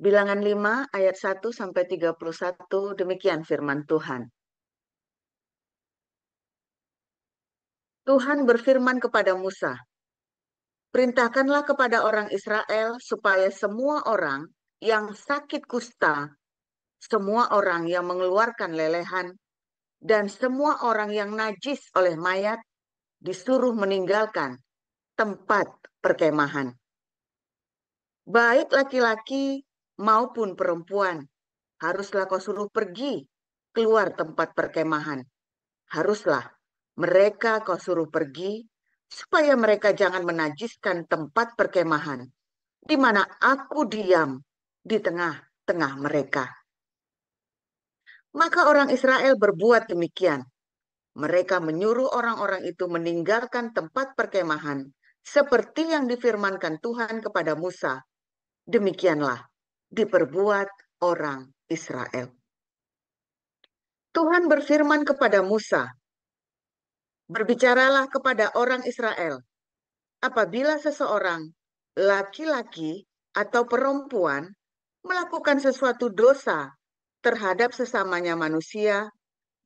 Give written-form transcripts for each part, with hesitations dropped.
Bilangan 5 ayat 1 sampai 31 demikian firman Tuhan. Tuhan berfirman kepada Musa, "Perintahkanlah kepada orang Israel supaya semua orang yang sakit kusta, semua orang yang mengeluarkan lelehan, dan semua orang yang najis oleh mayat disuruh meninggalkan tempat perkemahan. Baik laki-laki maupun perempuan, haruslah kau suruh pergi keluar tempat perkemahan. Haruslah mereka kau suruh pergi supaya mereka jangan menajiskan tempat perkemahan di mana aku diam di tengah-tengah mereka." Maka orang Israel berbuat demikian. Mereka menyuruh orang-orang itu meninggalkan tempat perkemahan seperti yang difirmankan Tuhan kepada Musa. Demikianlah diperbuat orang Israel. Tuhan berfirman kepada Musa, "Berbicaralah kepada orang Israel, apabila seseorang, laki-laki atau perempuan, melakukan sesuatu dosa terhadap sesamanya manusia,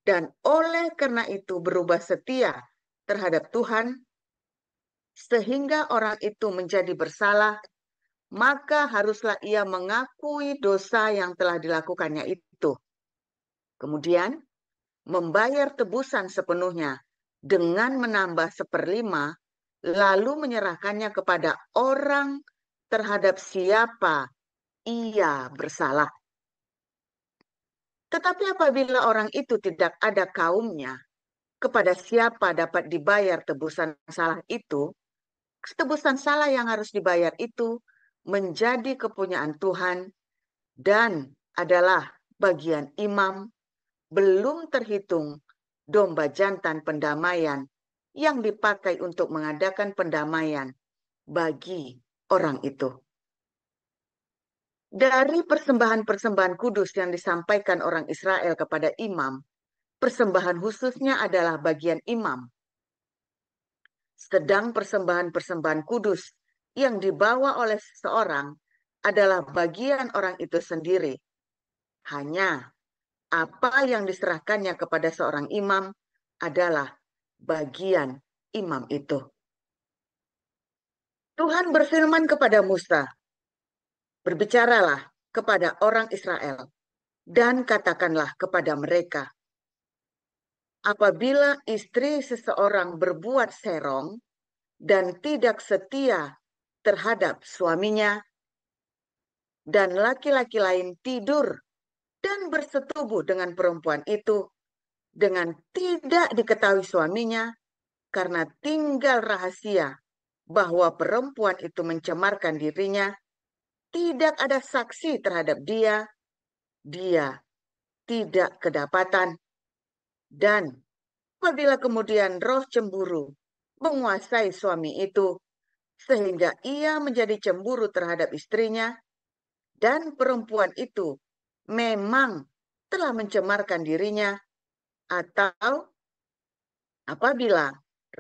dan oleh karena itu berubah setia terhadap Tuhan, sehingga orang itu menjadi bersalah, maka haruslah ia mengakui dosa yang telah dilakukannya itu. Kemudian membayar tebusan sepenuhnya dengan menambah 1/5, lalu menyerahkannya kepada orang terhadap siapa ia bersalah. Tetapi apabila orang itu tidak ada kaumnya, kepada siapa dapat dibayar tebusan salah itu, tebusan salah yang harus dibayar itu menjadi kepunyaan Tuhan dan adalah bagian imam, belum terhitung domba jantan pendamaian yang dipakai untuk mengadakan pendamaian bagi orang itu. Dari persembahan-persembahan kudus yang disampaikan orang Israel kepada imam, persembahan khususnya adalah bagian imam. Sedang persembahan-persembahan kudus yang dibawa oleh seseorang adalah bagian orang itu sendiri. Hanya apa yang diserahkannya kepada seorang imam adalah bagian imam itu. Tuhan berfirman kepada Musa, "Berbicaralah kepada orang Israel dan katakanlah kepada mereka, apabila istri seseorang berbuat serong dan tidak setia terhadap suaminya, dan laki-laki lain tidur dan bersetubuh dengan perempuan itu dengan tidak diketahui suaminya, karena tinggal rahasia bahwa perempuan itu mencemarkan dirinya, tidak ada saksi terhadap dia, dia tidak kedapatan. Dan apabila kemudian roh cemburu menguasai suami itu, sehingga ia menjadi cemburu terhadap istrinya, dan perempuan itu memang telah mencemarkan dirinya, atau apabila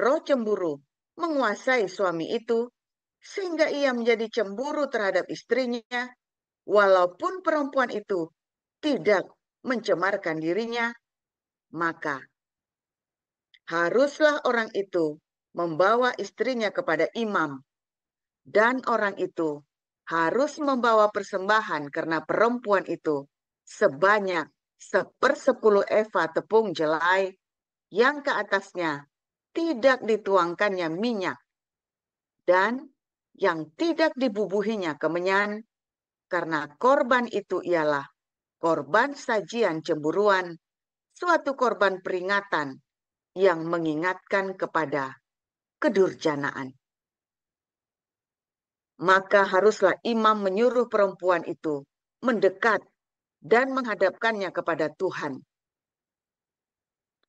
roh cemburu menguasai suami itu, sehingga ia menjadi cemburu terhadap istrinya, walaupun perempuan itu tidak mencemarkan dirinya, maka haruslah orang itu membawa istrinya kepada imam, dan orang itu harus membawa persembahan karena perempuan itu sebanyak 1/10 eva tepung jelai yang ke atasnya tidak dituangkannya minyak dan yang tidak dibubuhinya kemenyan, karena korban itu ialah korban sajian cemburuan, suatu korban peringatan yang mengingatkan kepada kedurjanaan. Maka haruslah imam menyuruh perempuan itu mendekat dan menghadapkannya kepada Tuhan.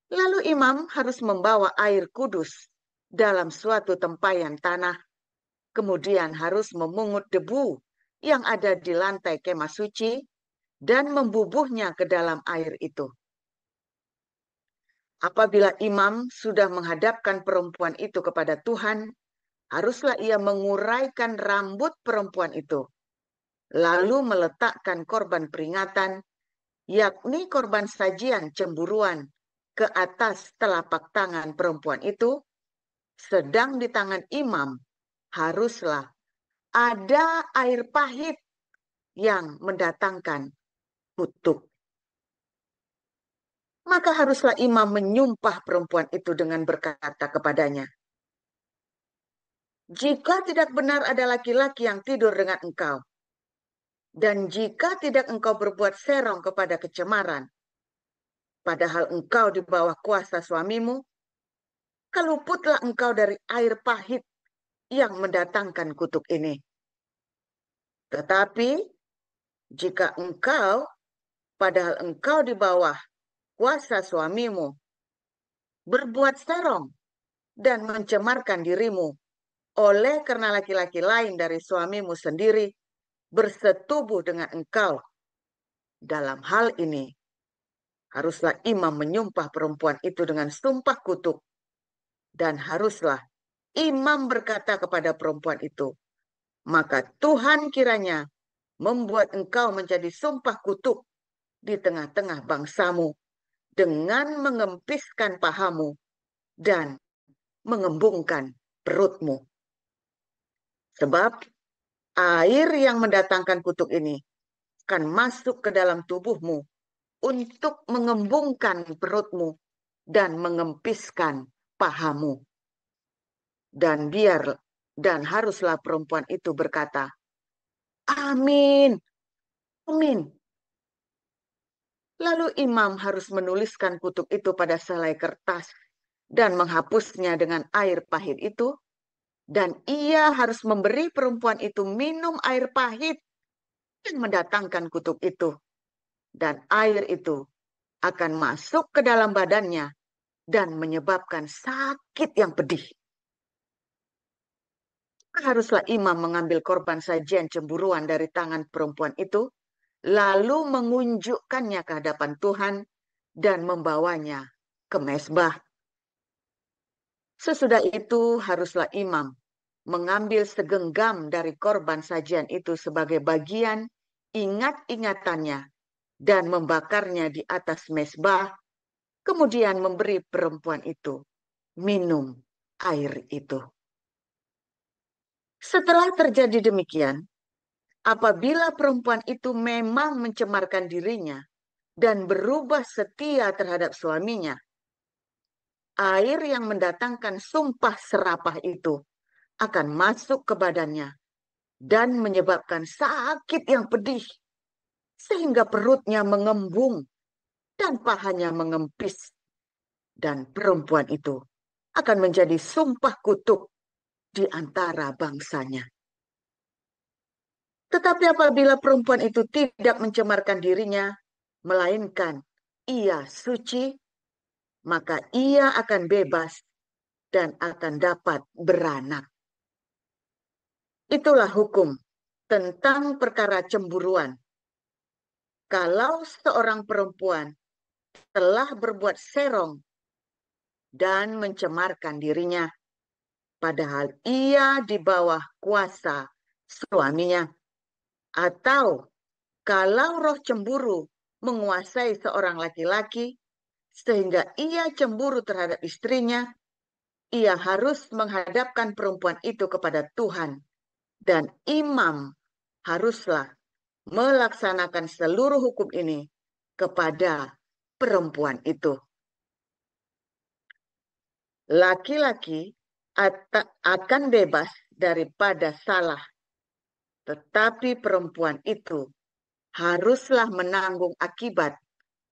Lalu imam harus membawa air kudus dalam suatu tempayan tanah, kemudian harus memungut debu yang ada di lantai kemah suci dan membubuhnya ke dalam air itu. Apabila imam sudah menghadapkan perempuan itu kepada Tuhan, haruslah ia menguraikan rambut perempuan itu. lalu meletakkan korban peringatan, yakni korban sajian cemburuan, ke atas telapak tangan perempuan itu, sedang di tangan imam haruslah ada air pahit yang mendatangkan kutuk. Maka haruslah imam menyumpah perempuan itu dengan berkata kepadanya, jika tidak benar ada laki-laki yang tidur dengan engkau, dan jika tidak engkau berbuat serong kepada kecemaran, padahal engkau di bawah kuasa suamimu, keluputlah engkau dari air pahit yang mendatangkan kutuk ini. Tetapi jika engkau, padahal engkau di bawah kuasa suamimu, berbuat serong dan mencemarkan dirimu oleh karena laki-laki lain dari suamimu sendiri bersetubuh dengan engkau, dalam hal ini haruslah imam menyumpah perempuan itu dengan sumpah kutuk, dan haruslah imam berkata kepada perempuan itu, maka Tuhan kiranya membuat engkau menjadi sumpah kutuk di tengah-tengah bangsamu dengan mengempiskan pahamu dan mengembungkan perutmu. Sebab air yang mendatangkan kutuk ini akan masuk ke dalam tubuhmu untuk mengembungkan perutmu dan mengempiskan pahamu. Dan haruslah perempuan itu berkata, amin, amin. Lalu imam harus menuliskan kutuk itu pada selai kertas dan menghapusnya dengan air pahit itu, dan ia harus memberi perempuan itu minum air pahit yang mendatangkan kutuk itu, dan air itu akan masuk ke dalam badannya dan menyebabkan sakit yang pedih. Haruslah imam mengambil korban sajian cemburuan dari tangan perempuan itu, lalu mengunjukkannya ke hadapan Tuhan dan membawanya ke mezbah. Sesudah itu haruslah imam mengambil segenggam dari korban sajian itu sebagai bagian ingat-ingatannya dan membakarnya di atas mezbah, kemudian memberi perempuan itu minum air itu. Setelah terjadi demikian, apabila perempuan itu memang mencemarkan dirinya dan berubah setia terhadap suaminya, air yang mendatangkan sumpah serapah itu akan masuk ke badannya dan menyebabkan sakit yang pedih, sehingga perutnya mengembung dan pahanya mengempis, dan perempuan itu akan menjadi sumpah kutuk di antara bangsanya. Tetapi apabila perempuan itu tidak mencemarkan dirinya, melainkan ia suci, maka ia akan bebas dan akan dapat beranak. Itulah hukum tentang perkara cemburuan. Kalau seorang perempuan telah berbuat serong dan mencemarkan dirinya, padahal ia di bawah kuasa suaminya, atau kalau roh cemburu menguasai seorang laki-laki sehingga ia cemburu terhadap istrinya, ia harus menghadapkan perempuan itu kepada Tuhan, dan imam haruslah melaksanakan seluruh hukum ini kepada perempuan itu. Laki-laki akan bebas daripada salah, tetapi perempuan itu haruslah menanggung akibat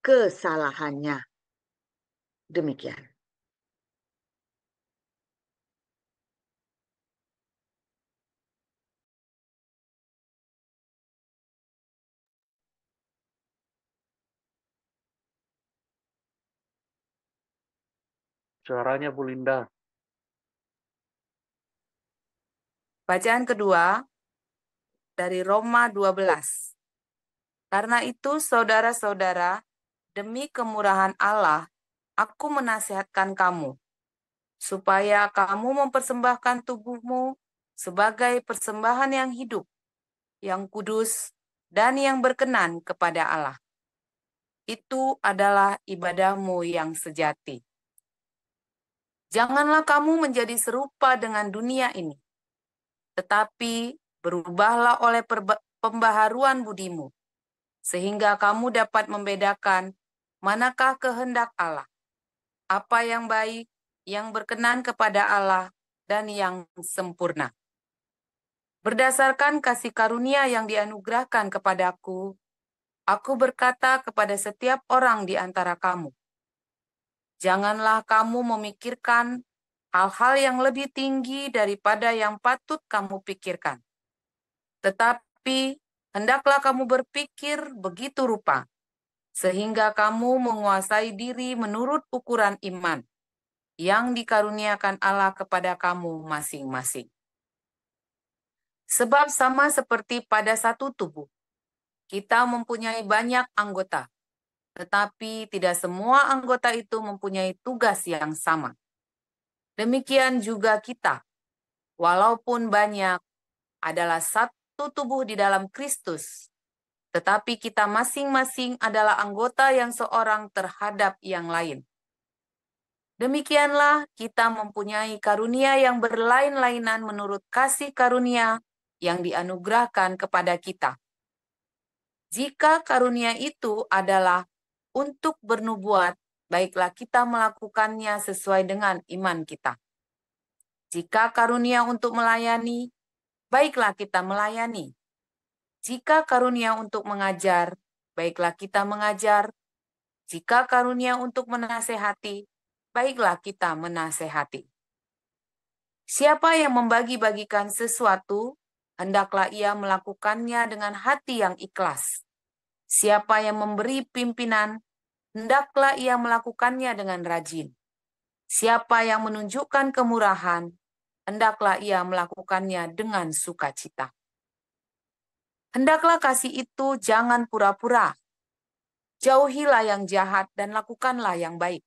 kesalahannya. Demikian. Suaranya Bu Linda. Bacaan kedua dari Roma 12. Karena itu, saudara-saudara, demi kemurahan Allah, aku menasihatkan kamu, supaya kamu mempersembahkan tubuhmu sebagai persembahan yang hidup, yang kudus, dan yang berkenan kepada Allah. Itu adalah ibadahmu yang sejati. Janganlah kamu menjadi serupa dengan dunia ini, tetapi berubahlah oleh pembaharuan budimu, sehingga kamu dapat membedakan manakah kehendak Allah, apa yang baik, yang berkenan kepada Allah, dan yang sempurna. Berdasarkan kasih karunia yang dianugerahkan kepadaku, aku berkata kepada setiap orang di antara kamu, janganlah kamu memikirkan hal-hal yang lebih tinggi daripada yang patut kamu pikirkan. Tetapi hendaklah kamu berpikir begitu rupa, sehingga kamu menguasai diri menurut ukuran iman yang dikaruniakan Allah kepada kamu masing-masing. Sebab sama seperti pada satu tubuh, kita mempunyai banyak anggota, tetapi tidak semua anggota itu mempunyai tugas yang sama. Demikian juga kita, walaupun banyak, adalah satu tubuh di dalam Kristus, tetapi kita masing-masing adalah anggota yang seorang terhadap yang lain. Demikianlah kita mempunyai karunia yang berlain-lainan menurut kasih karunia yang dianugerahkan kepada kita. Jika karunia itu adalah untuk bernubuat, baiklah kita melakukannya sesuai dengan iman kita. Jika karunia untuk melayani, baiklah kita melayani. Jika karunia untuk mengajar, baiklah kita mengajar. Jika karunia untuk menasehati, baiklah kita menasehati. Siapa yang membagi-bagikan sesuatu, hendaklah ia melakukannya dengan hati yang ikhlas. Siapa yang memberi pimpinan, hendaklah ia melakukannya dengan rajin. Siapa yang menunjukkan kemurahan, hendaklah ia melakukannya dengan sukacita. Hendaklah kasih itu jangan pura-pura. Jauhilah yang jahat dan lakukanlah yang baik.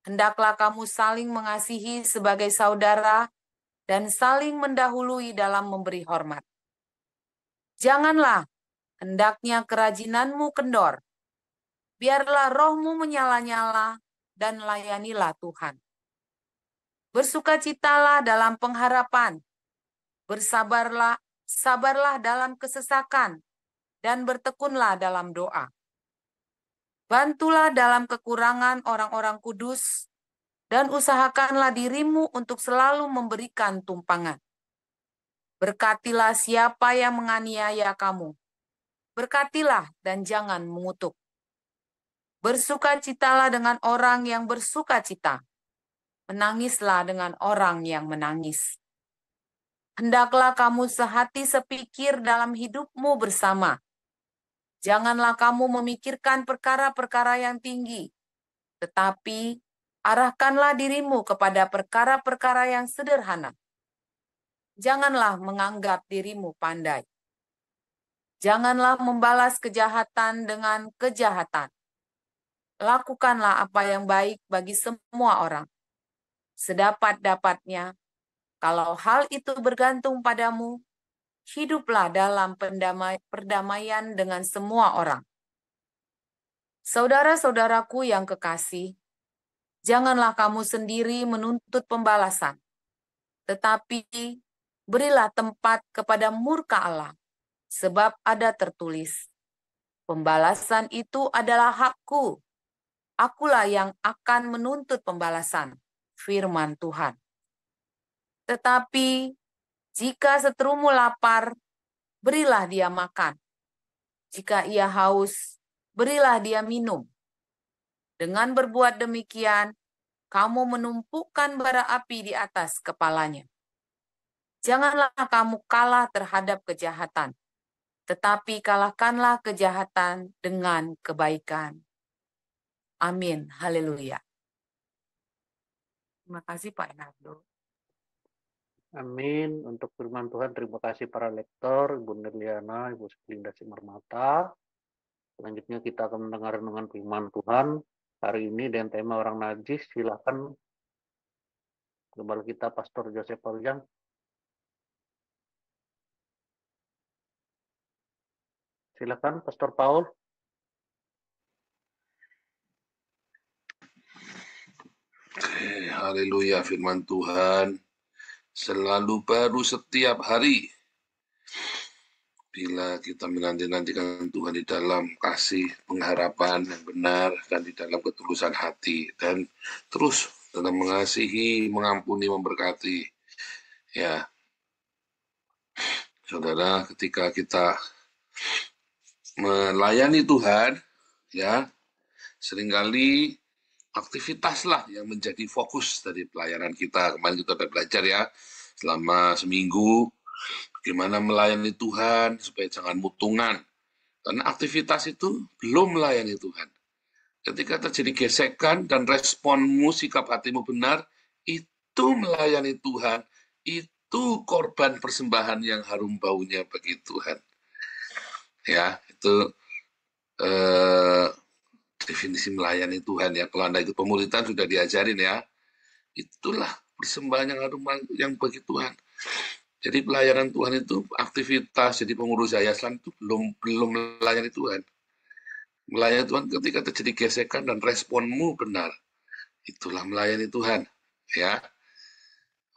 Hendaklah kamu saling mengasihi sebagai saudara dan saling mendahului dalam memberi hormat. Janganlah hendaknya kerajinanmu kendor. Biarlah rohmu menyala-nyala dan layanilah Tuhan. Bersukacitalah dalam pengharapan. Sabarlah dalam kesesakan dan bertekunlah dalam doa. Bantulah dalam kekurangan orang-orang kudus dan usahakanlah dirimu untuk selalu memberikan tumpangan. Berkatilah siapa yang menganiaya kamu. Berkatilah dan jangan mengutuk. Bersukacitalah dengan orang yang bersukacita. Menangislah dengan orang yang menangis. Hendaklah kamu sehati sepikir dalam hidupmu bersama. Janganlah kamu memikirkan perkara-perkara yang tinggi, tetapi arahkanlah dirimu kepada perkara-perkara yang sederhana. Janganlah menganggap dirimu pandai. Janganlah membalas kejahatan dengan kejahatan. Lakukanlah apa yang baik bagi semua orang. Sedapat-dapatnya, kalau hal itu bergantung padamu, hiduplah dalam perdamaian dengan semua orang. Saudara-saudaraku yang kekasih, janganlah kamu sendiri menuntut pembalasan, tetapi berilah tempat kepada murka Allah, sebab ada tertulis, pembalasan itu adalah hakku, akulah yang akan menuntut pembalasan, firman Tuhan. Tetapi jika seterumu lapar, berilah dia makan. Jika ia haus, berilah dia minum. Dengan berbuat demikian, kamu menumpukan bara api di atas kepalanya. Janganlah kamu kalah terhadap kejahatan, tetapi kalahkanlah kejahatan dengan kebaikan. Amin. Haleluya. Terima kasih Pak Enardo. Amin. Untuk firman Tuhan, terima kasih para lektor, Ibu Nerliana, Ibu Selinda Simarmata. Selanjutnya kita akan mendengar dengan firman Tuhan. Hari ini dengan tema orang najis, silakan Gembala kita Pastor Joseph Paljang. Silakan Pastor Paul. Haleluya, firman Tuhan selalu baru setiap hari. Bila kita menanti-nantikan Tuhan di dalam kasih pengharapan yang benar dan di dalam ketulusan hati dan terus dalam mengasihi, mengampuni, memberkati. Ya, saudara, ketika kita melayani Tuhan, ya, seringkali aktivitaslah yang menjadi fokus dari pelayanan kita. Kemarin kita sudah belajar ya, selama seminggu, bagaimana melayani Tuhan supaya jangan mutungan. Karena aktivitas itu belum melayani Tuhan. Ketika terjadi gesekan dan responmu, sikap hatimu benar, itu melayani Tuhan, itu korban persembahan yang harum baunya bagi Tuhan. Ya, itu definisi melayani Tuhan ya. Kalau Anda ikut pemuritan sudah diajarin ya. Itulah persembahan yang harum yang bagi Tuhan. Jadi pelayanan Tuhan itu aktivitas jadi pengurus yayasan itu belum melayani Tuhan. Melayani Tuhan ketika terjadi gesekan dan responmu benar. Itulah melayani Tuhan. Ya.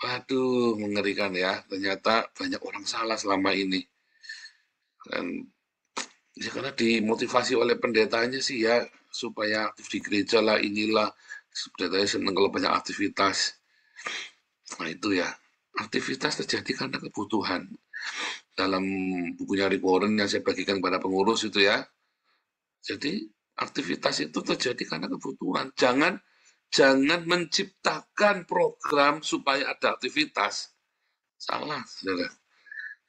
Waduh, mengerikan ya. Ternyata banyak orang salah selama ini. Dan ya karena dimotivasi oleh pendetanya sih ya, supaya aktif di gereja lah, inilah. Pendetanya senang kalau banyak aktivitas. Nah itu ya, aktivitas terjadi karena kebutuhan. Dalam bukunya Rick Warren yang saya bagikan kepada pengurus itu ya, jadi aktivitas itu terjadi karena kebutuhan. Jangan menciptakan program supaya ada aktivitas. Salah, saudara.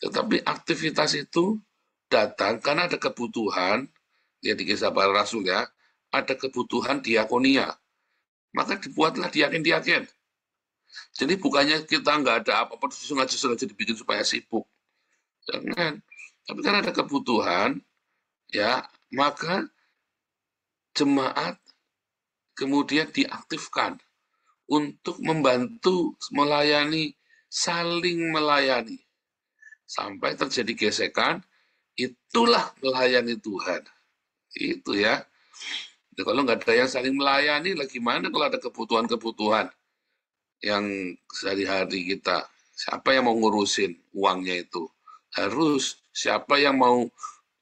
Tetapi aktivitas itu datang karena ada kebutuhan, ya di Kisah Para Rasul ya, ada kebutuhan diakonia. Maka dibuatlah diaken-diaken. Jadi bukannya kita nggak ada apa-apa, sengaja dibikin supaya sibuk. Jangan. Tapi karena ada kebutuhan, ya, maka jemaat kemudian diaktifkan untuk membantu melayani, saling melayani. Sampai terjadi gesekan, itulah melayani Tuhan. Itu ya. Nah, kalau nggak ada yang saling melayani, lah gimana kalau ada kebutuhan-kebutuhan yang sehari-hari kita? Siapa yang mau ngurusin uangnya itu? Harus. Siapa yang mau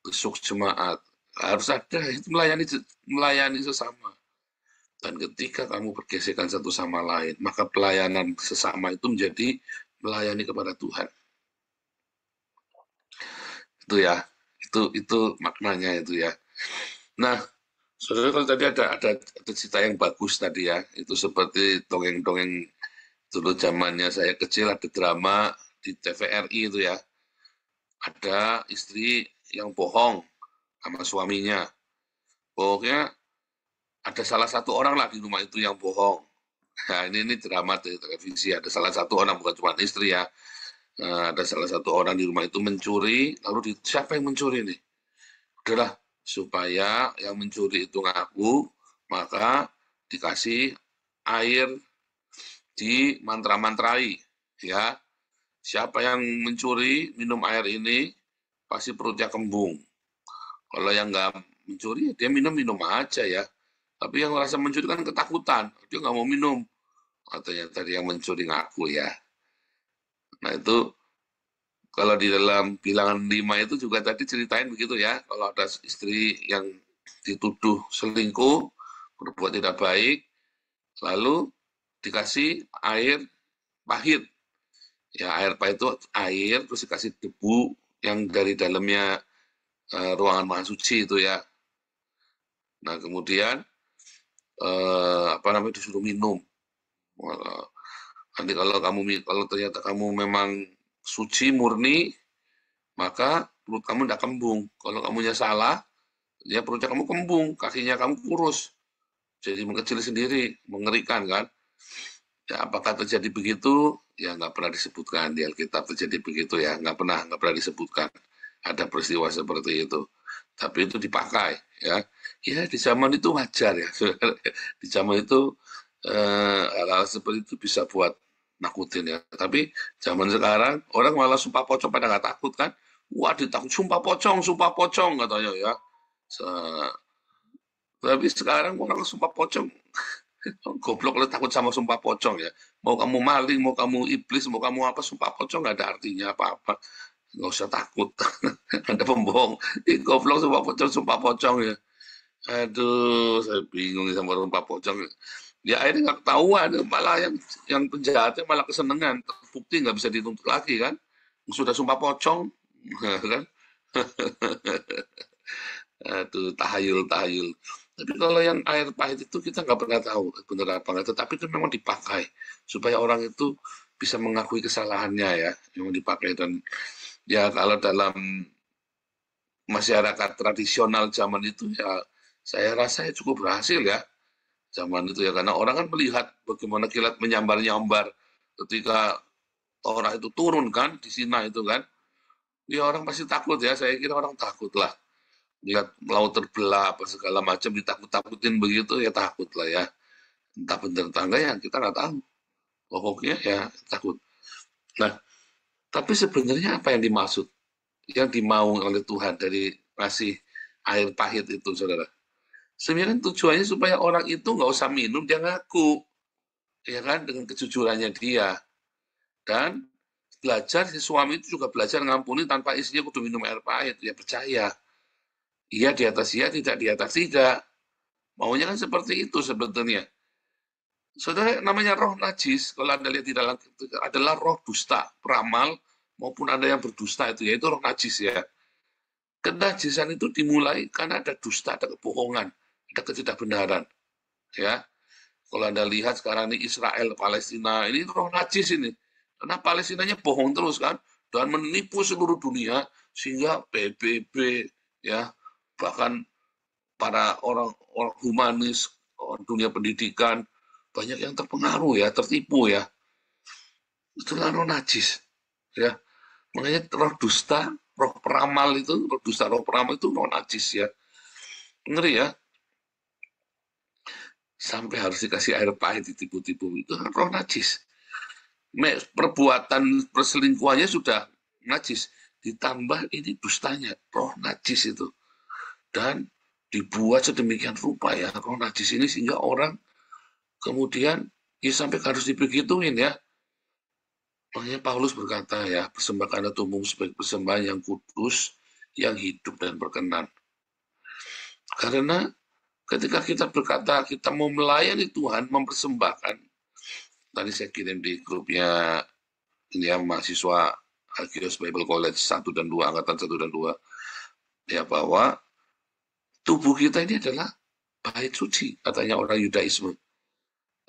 besuk jemaat? Harus ada. Itu melayani sesama. Dan ketika kamu bergesekan satu sama lain, maka pelayanan sesama itu menjadi melayani kepada Tuhan. Itu ya. Itu maknanya itu ya. Nah, saudara, kalau tadi ada cerita yang bagus tadi ya, itu seperti dongeng-dongeng dulu zamannya saya kecil, ada drama di TVRI itu ya. Ada istri yang bohong sama suaminya. Pokoknya ada salah satu orang lah di rumah itu yang bohong. Nah, ini drama di televisi, ada salah satu orang, bukan cuma istri ya. Nah, ada salah satu orang di rumah itu mencuri, lalu siapa yang mencuri nih? Udahlah, supaya yang mencuri itu ngaku, maka dikasih air di mantra-mantrai, ya. Siapa yang mencuri minum air ini pasti perutnya kembung. Kalau yang nggak mencuri, dia minum aja ya. Tapi yang merasa mencuri kan ketakutan, dia nggak mau minum. Katanya tadi yang mencuri ngaku ya. Nah itu kalau di dalam bilangan 5 itu juga tadi ceritain begitu ya. Kalau ada istri yang dituduh selingkuh, berbuat tidak baik, lalu dikasih air pahit. Ya air pahit itu air, terus dikasih debu yang dari dalamnya ruangan maha suci itu ya. Nah kemudian disuruh minum. Nanti kalau ternyata kamu memang suci murni, maka perut kamu tidak kembung. Kalau kamunya salah, ya perutnya kamu kembung, kakinya kamu kurus, jadi mengecil sendiri, mengerikan kan? Ya, apakah terjadi begitu? Ya nggak pernah disebutkan di Alkitab terjadi begitu ya, nggak pernah disebutkan ada peristiwa seperti itu. Tapi itu dipakai ya. Ya di zaman itu wajar ya. Di zaman itu hal-hal seperti itu bisa buat nakutin ya. Tapi zaman sekarang orang malah sumpah pocong pada nggak takut kan. Wah, ditakut sumpah pocong katanya ya. Tapi sekarang orang sumpah pocong, goblok lo takut sama sumpah pocong ya. Mau kamu maling, mau kamu iblis, mau kamu apa, sumpah pocong nggak ada artinya apa-apa. Nggak usah takut. Ada pembohong. Goblok sumpah pocong ya. Aduh, saya bingung sama sumpah pocong. Ya akhirnya nggak ketahuan, malah yang penjahatnya malah kesenengan. Terbukti nggak bisa dituntut lagi kan. Sudah sumpah pocong, kan? Aduh, tahayul. Tapi kalau yang air pahit itu kita nggak pernah tahu benar apa nggak. Tetapi itu memang dipakai supaya orang itu bisa mengakui kesalahannya ya, memang dipakai. Dan ya kalau dalam masyarakat tradisional zaman itu ya, saya rasa ya cukup berhasil ya zaman itu ya, karena orang kan melihat bagaimana kilat menyambar-nyambar ketika Torah itu turun kan di Sinai itu kan. Ya orang pasti takut ya, saya kira orang takut lah. Lihat laut terbelah apa segala macam ditakut-takutin begitu ya, takut lah ya. Entah benar entah enggak ya kita nggak tahu. Pokoknya ya takut. Nah, tapi sebenarnya apa yang dimaksud, yang dimau oleh Tuhan dari ngasih air pahit itu, saudara? Sebenarnya tujuannya supaya orang itu nggak usah minum, dia ngaku, ya kan, dengan kejujurannya dia. Dan belajar, si suami itu juga belajar ngampuni tanpa istrinya kudu minum air pahit, ya percaya. Iya di atas iya, tidak di atas tidak. Maunya kan seperti itu sebetulnya. Saudara, namanya roh najis, kalau Anda lihat di dalam adalah roh dusta, peramal, maupun ada yang berdusta itu, yaitu roh najis ya. Kenajisan itu dimulai karena ada dusta, ada kebohongan, ada ketidakbenaran. Ya, kalau Anda lihat sekarang ini Israel, Palestina, ini roh najis ini. Karena Palestinanya bohong terus kan, dan menipu seluruh dunia, sehingga PBB, ya, bahkan para orang humanis, dunia pendidikan, banyak yang terpengaruh ya, tertipu ya. Itulah roh najis. Ya, makanya roh dusta, roh peramal itu, roh dusta, roh peramal itu roh najis ya. Ngeri ya. Sampai harus dikasih air pahit ditipu-tipu, itu roh najis. Perbuatan perselingkuhannya sudah najis, ditambah ini dustanya, roh najis itu. Dan dibuat sedemikian rupa ya, roh najis ini, sehingga orang kemudian ya sampai harus dibegituin ya. Makanya Paulus berkata ya, persembahkan tubuhmu sebagai persembahan yang kudus, yang hidup dan berkenan. Karena ketika kita berkata kita mau melayani Tuhan, mempersembahkan, tadi saya kirim di grupnya ini ya, mahasiswa Alkios Bible College 1 dan 2, angkatan 1 dan 2, ya, bahwa tubuh kita ini adalah bait suci, katanya orang Yudaisme.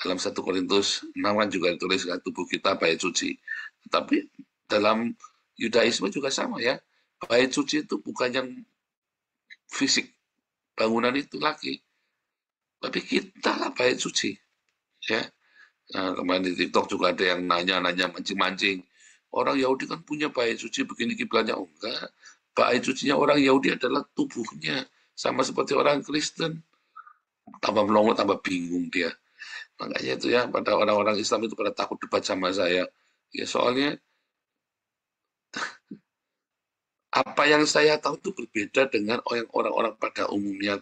Dalam 1 Korintus 6 kan juga ditulis tubuh kita bait suci. Tetapi dalam Yudaisme juga sama ya. Bait suci itu bukan yang fisik, bangunan itu lagi. Tapi kita lah bait suci. Ya. Nah, kemarin di TikTok juga ada yang nanya-nanya, mancing-mancing. Orang Yahudi kan punya bait suci begini kiblatnya. Oh enggak. Bait sucinya orang Yahudi adalah tubuhnya. Sama seperti orang Kristen. Tambah melongo, tambah bingung dia. Makanya itu ya, pada orang-orang Islam itu pada takut debat sama saya. Ya soalnya apa yang saya tahu itu berbeda dengan orang-orang pada umumnya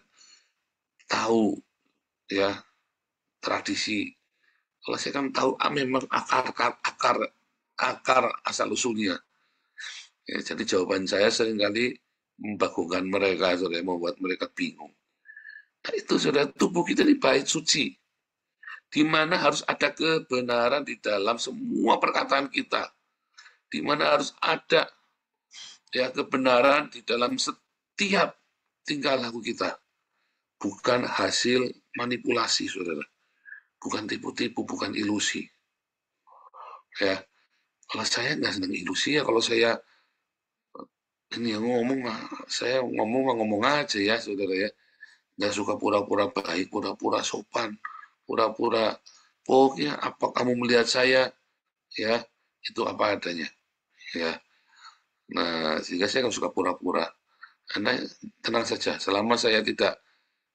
tahu ya tradisi. Kalau saya kan tahu memang akar asal usulnya. Ya, jadi jawaban saya seringkali membagongkan mereka, saudara, membuat mereka bingung. Nah, itu sudah tubuh kita di bait suci, di mana harus ada kebenaran di dalam semua perkataan kita, di mana harus ada ya kebenaran di dalam setiap tingkah laku kita, bukan hasil manipulasi, saudara, bukan tipu-tipu, bukan ilusi. Ya, kalau saya nggak senang ilusi ya, kalau saya ini yang ngomong, saya ngomong aja ya, saudara ya, nggak suka pura-pura baik, pura-pura sopan, pura-pura, pokoknya apa kamu melihat saya ya itu apa adanya ya. Nah, sehingga saya nggak suka pura-pura. Anda tenang saja, selama saya tidak,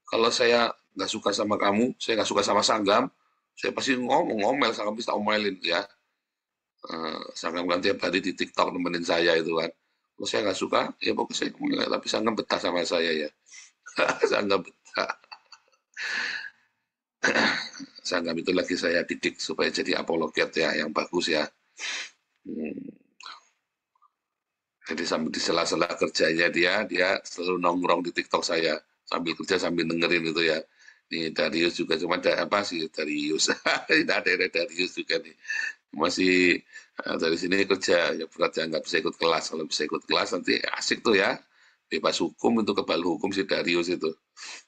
kalau saya nggak suka sama kamu, saya nggak suka sama Sanggam, saya pasti ngomel, Sanggam bisa omelin ya. Sanggam kan tiap hari di TikTok nemenin saya itu kan, Kalau saya nggak suka, ya pokoknya saya ngomong, tapi saya nggak betah sama saya ya. Saya nggak betah. Saya nggak itu lagi saya didik supaya jadi apologet ya, yang bagus ya. Jadi sambil di sela-sela kerjanya dia selalu nongkrong di TikTok saya sambil kerja sambil dengerin itu ya. Nih Darius juga cuma ada apa sih Darius? Tidak ada Darius juga nih. Masih dari sini kerja ya berat ya nggak bisa ikut kelas. Kalau bisa ikut kelas nanti asik tuh ya. Bebas hukum itu kebal hukum si Darius itu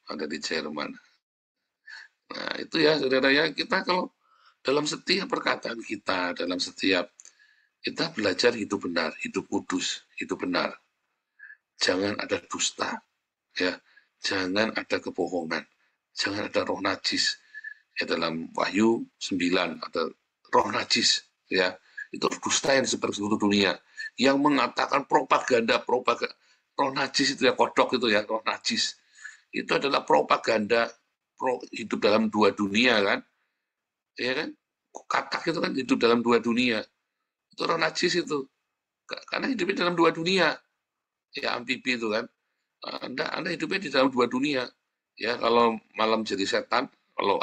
ada di Jerman. Nah itu ya saudara ya kita kalau dalam setiap perkataan kita, dalam setiap kita belajar hidup benar, hidup kudus, hidup benar. Jangan ada dusta, ya. Jangan ada kebohongan. Jangan ada roh najis. Ya dalam Wahyu 9 ada roh najis, ya. Itu dusta yang seperti seluruh dunia. Yang mengatakan propaganda roh najis itu ya, kodok itu ya, roh najis. Itu adalah propaganda hidup dalam dua dunia kan. Ya kan? Katak itu kan hidup dalam dua dunia. Itu roh najis itu. Karena hidupnya dalam dua dunia. Ya amfibi itu kan. Anda hidupnya di dalam dua dunia. Ya kalau malam jadi setan, kalau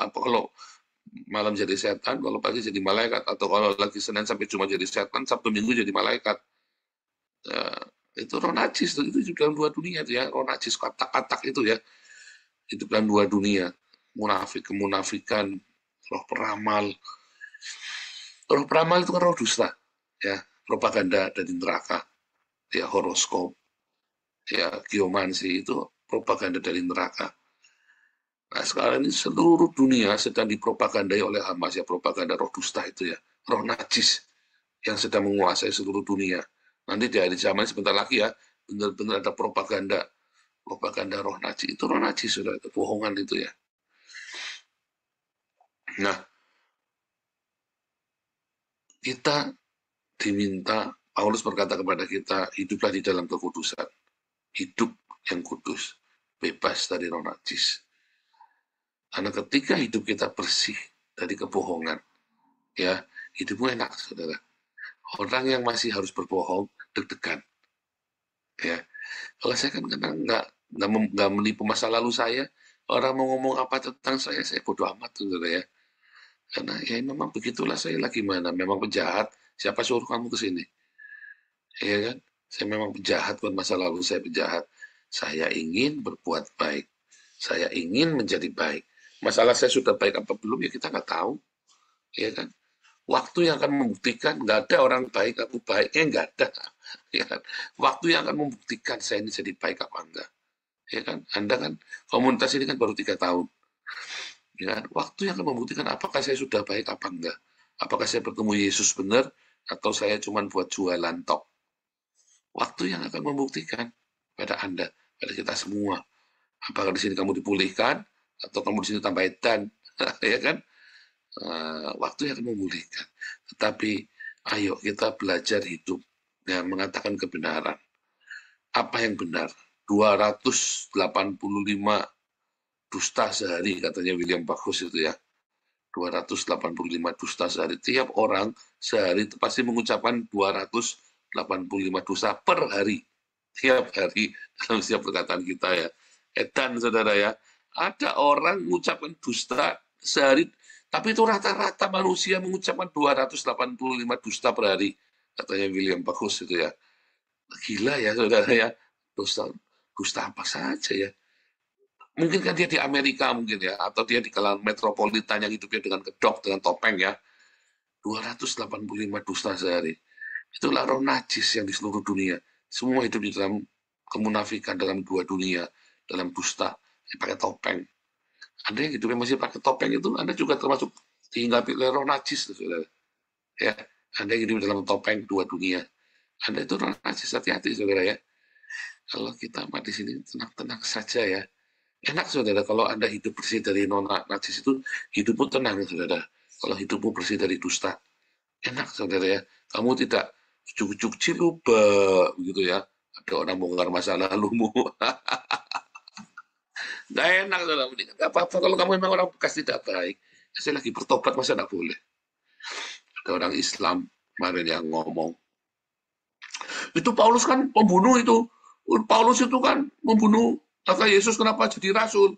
malam jadi setan, kalau pagi jadi malaikat, atau kalau lagi Senin sampai Jumat jadi setan, Sabtu Minggu jadi malaikat. Itu roh najis itu hidup dalam dua dunia ya. Roh najis katak-katak itu ya. Hidup dalam dua dunia. Kemunafikan, roh peramal. Roh peramal itu kan roh dusta, ya, propaganda dari neraka, ya, horoskop, ya, geomansi itu propaganda dari neraka. Nah sekarang ini seluruh dunia sedang dipropagandai oleh Hamas ya, propaganda roh dusta itu ya, roh najis yang sedang menguasai seluruh dunia. Nanti di hari zaman sebentar lagi ya, benar-benar ada propaganda roh najis. Itu roh najis sudah, kebohongan itu ya. Nah, kita diminta, Paulus berkata kepada kita, hiduplah di dalam kekudusan. Hidup yang kudus, bebas dari roh najis. Karena ketika hidup kita bersih dari kebohongan, ya, hidupmu enak, saudara. Orang yang masih harus berbohong, deg-degan. Ya, kalau saya kan nggak menipu masa lalu saya, orang mau ngomong apa tentang saya bodoh amat, saudara ya. Karena ya memang begitulah saya lagi mana, memang penjahat, siapa suruh kamu ke sini? Ya kan? Saya memang penjahat, buat masa lalu saya penjahat. Saya ingin berbuat baik. Saya ingin menjadi baik. Masalah saya sudah baik apa belum ya kita nggak tahu. Ya kan? Waktu yang akan membuktikan, nggak ada orang baik, aku baik, nggak ada. Ya kan? Waktu yang akan membuktikan saya ini jadi baik apa enggak. Ya kan? Anda kan, komunitas ini kan baru 3 tahun. Ya kan? Waktu yang akan membuktikan apakah saya sudah baik apa enggak. Apakah saya bertemu Yesus benar, atau saya cuma buat jualan tok. Waktu yang akan membuktikan pada Anda, pada kita semua. Apakah di sini kamu dipulihkan, atau kamu di sini tambah edan, ya kan? Waktu yang akan memulihkan. Tetapi ayo kita belajar hidup yang mengatakan kebenaran. Apa yang benar? 285 dusta sehari, katanya William Bagus itu ya. 285 dusta sehari. Tiap orang sehari itu pasti mengucapkan 285 dusta per hari. Tiap hari dalam setiap perkataan kita ya. Edan saudara ya. Ada orang mengucapkan dusta sehari, tapi itu rata-rata manusia mengucapkan 285 dusta per hari. Katanya William Bagus itu ya. Gila ya saudara ya. Dusta apa saja ya. Mungkin kan dia di Amerika mungkin ya. Atau dia di kalangan metropolitan yang hidupnya dengan kedok, dengan topeng ya. 285 dusta sehari. Itulah roh najis yang di seluruh dunia. Semua hidup di dalam kemunafikan, dalam dua dunia. Dalam dusta. Pakai topeng. Anda yang hidupnya masih pakai topeng itu, Anda juga termasuk dihinggapi oleh roh najis, saudara. Ya, Anda yang hidup dalam topeng dua dunia. Anda itu roh najis, hati-hati, saudara ya. Kalau kita di sini tenang-tenang saja ya. Enak, saudara, kalau Anda hidup bersih dari non najis itu, hidupmu tenang, saudara. Kalau hidupmu bersih dari dusta, enak, saudara ya. Kamu tidak ujuk-ujuk ciluba, begitu ya. Ada orang bongkar masa lalumu. Nggak enak, saudara. Nggak apa-apa kalau kamu memang orang bekas tidak baik. Saya lagi bertobat, masa nggak boleh. Ada orang Islam kemarin yang ngomong, itu Paulus kan pembunuh itu. Paulus itu kan membunuh kata Yesus, kenapa jadi rasul?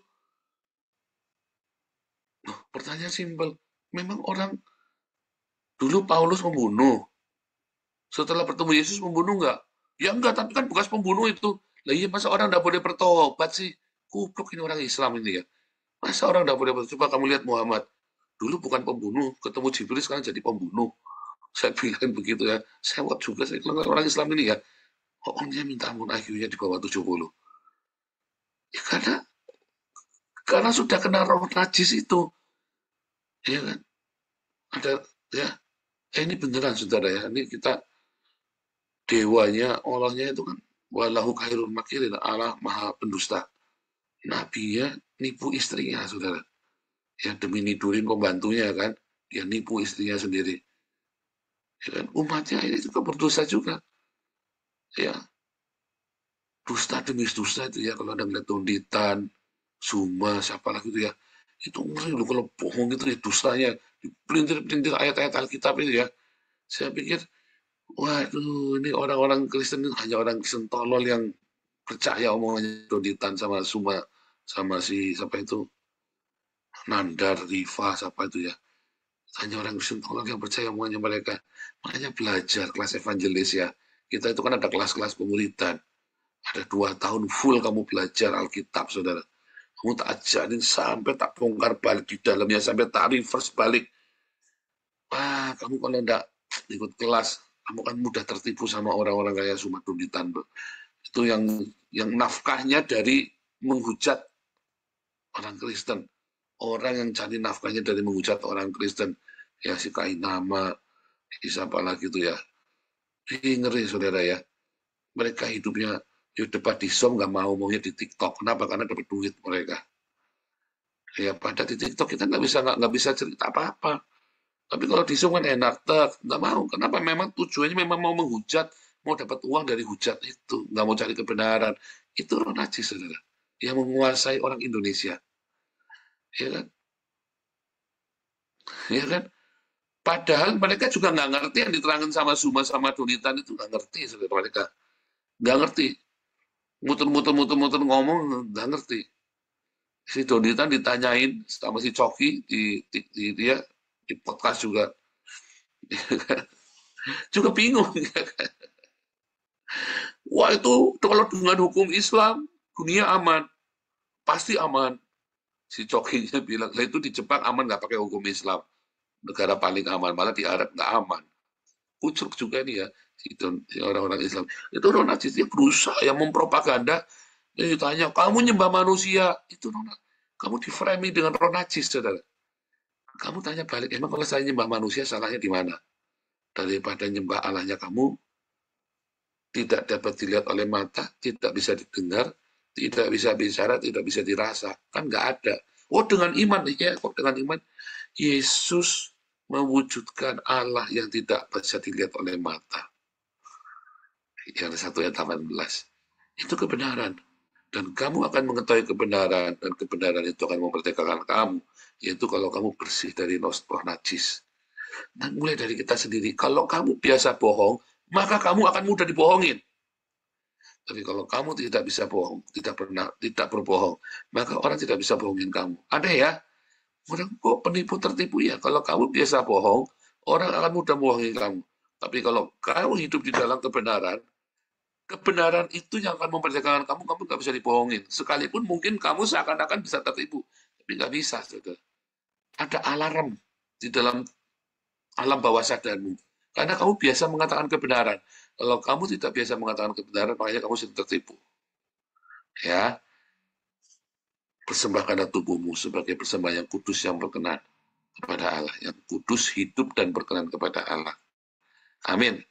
Loh, pertanyaan simpel. Memang orang dulu Paulus membunuh. Setelah bertemu Yesus membunuh enggak? Ya enggak, tapi kan bekas pembunuh itu. Lah iya, masa orang enggak boleh bertobat sih? Kupluk ini orang Islam ini ya. Masa orang enggak boleh bertobat? Coba kamu lihat Muhammad. Dulu bukan pembunuh, ketemu Jibril sekarang jadi pembunuh. Saya bilang begitu ya. Sewot juga saya bilang orang Islam ini ya. Dia minta ampun IQ-nya di bawah 70. Ya karena sudah kena roh najis itu. Ya kan? Ada ya. Ini beneran saudara ya. Ini kita dewanya, Allahnya itu kan walahu khairul makirin, Allah maha pendusta. Nabinya nipu istrinya, saudara. Ya demi nidurin pembantunya kan, dia nipu istrinya sendiri. Ya kan? Umatnya ini juga berdosa juga. Ya, dusta demi dusta itu ya, kalau ada ngeliat Tunditan, Zuma, siapa lagi itu ya, itu ngeri loh kalau bohong itu ya dustanya, dipelintir-pelintir ayat-ayat Alkitab itu ya. Saya pikir, waduh, ini orang-orang Kristen ini hanya orang Kristen tolol yang percaya omongannya Tunditan sama Zuma, sama si siapa itu, Nandar, Riva, siapa itu ya. Hanya orang Kristen tolol yang percaya omongannya mereka. Makanya belajar kelas evangelis ya. Kita itu kan ada kelas-kelas pemuridan. Ada 2 tahun full kamu belajar Alkitab, saudara. Kamu tak ajarin sampai tak bongkar balik di dalamnya, sampai tak reverse balik. Wah, kamu kalau enggak ikut kelas, kamu kan mudah tertipu sama orang-orang kayak Zuma Tunditan. Itu yang nafkahnya dari menghujat orang Kristen. Orang yang cari nafkahnya dari menghujat orang Kristen. Ya si Kainama, siapa lagi itu ya. Ngeri saudara ya. Mereka hidupnya di debat di Zoom nggak maunya di TikTok. Kenapa? Karena dapat duit mereka. Ya pada di TikTok kita nggak bisa cerita apa-apa. Tapi kalau di Zoom kan enak, nggak mau. Kenapa? Memang tujuannya memang mau menghujat, mau dapat uang dari hujat itu, nggak mau cari kebenaran. Itu roh najis, saudara, yang menguasai orang Indonesia. Ya kan? Ya kan? Padahal mereka juga nggak ngerti yang diterangkan sama Zuma sama Donitan itu, nggak ngerti, saudara, mereka nggak ngerti. Muter-muter ngomong, nggak ngerti. Si Donitan ditanyain sama si Coki dia di podcast juga. Juga bingung. Wah itu kalau dengan hukum Islam dunia aman, pasti aman. Si Cokinya bilang, lah itu di Jepang aman nggak pakai hukum Islam, negara paling aman, malah di Arab nggak aman. Ucuk juga nih ya si orang-orang Islam. Itu orang najis, dia berusaha yang mempropaganda. Dia ditanya, kamu nyembah manusia, itu kamu di framing dengan roh najis, saudara. Kamu tanya balik, emang kalau saya nyembah manusia salahnya di mana? Daripada nyembah Allahnya kamu tidak dapat dilihat oleh mata, tidak bisa didengar, tidak bisa bicara, tidak bisa dirasa, kan nggak ada. Oh dengan iman, ya kok dengan iman Yesus mewujudkan Allah yang tidak bisa dilihat oleh mata. Yang 1 ayat 18. Itu kebenaran. Dan kamu akan mengetahui kebenaran, dan kebenaran itu akan memerdekakan kamu, yaitu kalau kamu bersih dari roh najis. Nah, mulai dari kita sendiri. Kalau kamu biasa bohong, maka kamu akan mudah dibohongin. Tapi kalau kamu tidak bisa bohong, tidak berbohong, maka orang tidak bisa bohongin kamu. Ada ya? Orang kok penipu tertipu ya. Kalau kamu biasa bohong, orang akan mudah bohongin kamu. Tapi kalau kamu hidup di dalam kebenaran, kebenaran itu yang akan memerdekakan kamu nggak bisa dibohongin. Sekalipun mungkin kamu seakan-akan bisa tertipu, tapi nggak bisa, saudara. Ada alarm di dalam alam bawah sadarmu. Karena kamu biasa mengatakan kebenaran. Kalau kamu tidak biasa mengatakan kebenaran, makanya kamu sering tertipu. Ya, persembahkanlah tubuhmu sebagai persembahan yang kudus yang berkenan kepada Allah. Yang kudus, hidup, dan berkenan kepada Allah. Amin.